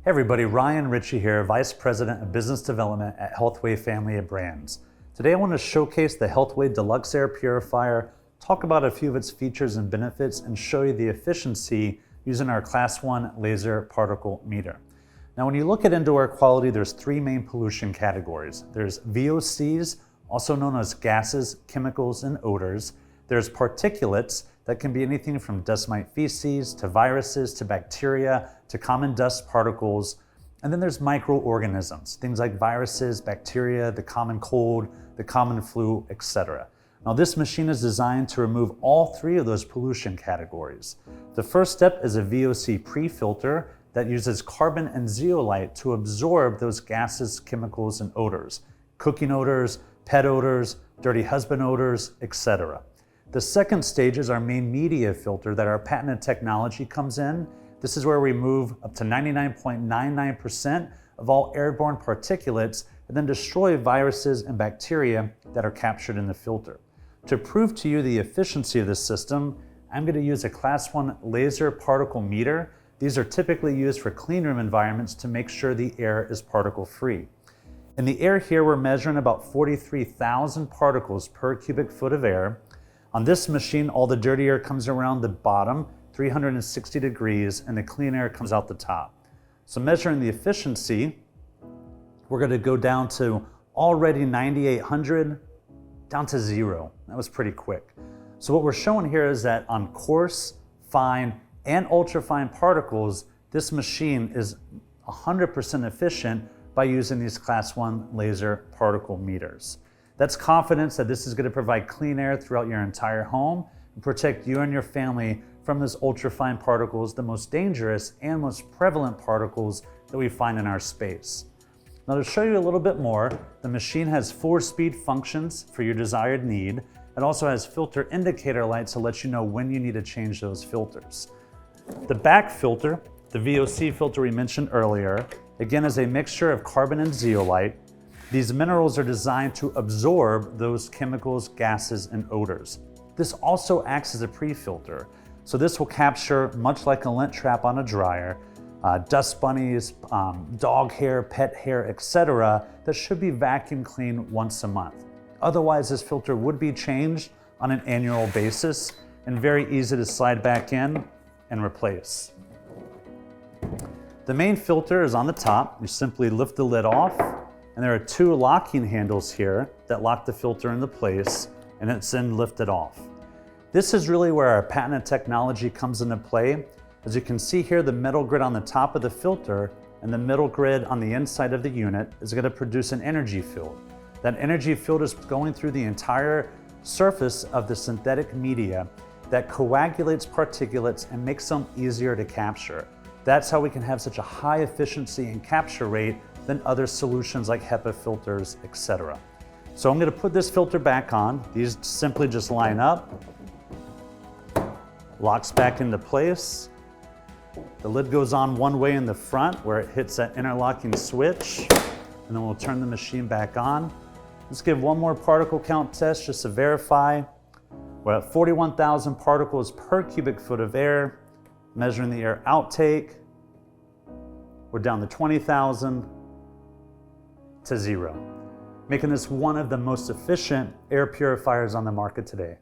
Hey everybody, Ryan Ritchie here, Vice President of Business Development at HealthWay Family of Brands. Today I want to showcase the HealthWay Deluxe Air Purifier, talk about a few of its features and benefits, and show you the efficiency using our Class 1 laser particle meter. Now when you look at indoor air quality, there's three main pollution categories. There's VOCs, also known as gases, chemicals, and odors. There's particulates, that can be anything from dust mite feces, to viruses, to bacteria, to common dust particles. And then there's microorganisms, things like viruses, bacteria, the common cold, the common flu, etc. Now this machine is designed to remove all three of those pollution categories. The first step is a VOC pre-filter that uses carbon and zeolite to absorb those gases, chemicals, and odors. Cooking odors, pet odors, dirty husband odors, etc. The second stage is our main media filter that our patented technology comes in. This is where we remove up to 99.99% of all airborne particulates and then destroy viruses and bacteria that are captured in the filter. To prove to you the efficiency of this system, I'm going to use a Class 1 laser particle meter. These are typically used for clean room environments to make sure the air is particle free. In the air here, we're measuring about 43,000 particles per cubic foot of air. On this machine, all the dirty air comes around the bottom, 360 degrees, and the clean air comes out the top. So measuring the efficiency, we're going to go down to already 9,800, down to 0. That was pretty quick. So what we're showing here is that on coarse, fine, and ultrafine particles, this machine is 100% efficient by using these Class 1 laser particle meters. That's confidence that this is going to provide clean air throughout your entire home and protect you and your family from those ultrafine particles, the most dangerous and most prevalent particles that we find in our space. Now to show you a little bit more, the machine has 4-speed functions for your desired need. It also has filter indicator lights to let you know when you need to change those filters. The back filter, the VOC filter we mentioned earlier, again is a mixture of carbon and zeolite. These minerals are designed to absorb those chemicals, gases, and odors. This also acts as a pre-filter. So this will capture, much like a lint trap on a dryer, dust bunnies, dog hair, pet hair, etc. that should be vacuum cleaned once a month. Otherwise, this filter would be changed on an annual basis and very easy to slide back in and replace. The main filter is on the top. You simply lift the lid off, and there are 2 locking handles here that lock the filter into place, and it's then lifted off. This is really where our patented technology comes into play. As you can see here, the metal grid on the top of the filter and the middle grid on the inside of the unit is going to produce an energy field. That energy field is going through the entire surface of the synthetic media that coagulates particulates and makes them easier to capture. That's how we can have such a high efficiency and capture rate than other solutions like HEPA filters, etc. So I'm going to put this filter back on. These simply just line up, locks back into place. The lid goes on one way in the front where it hits that interlocking switch, and then we'll turn the machine back on. Let's give one more particle count test just to verify. We're at 41,000 particles per cubic foot of air. Measuring the air outtake, we're down to 20,000 to 0, making this one of the most efficient air purifiers on the market today.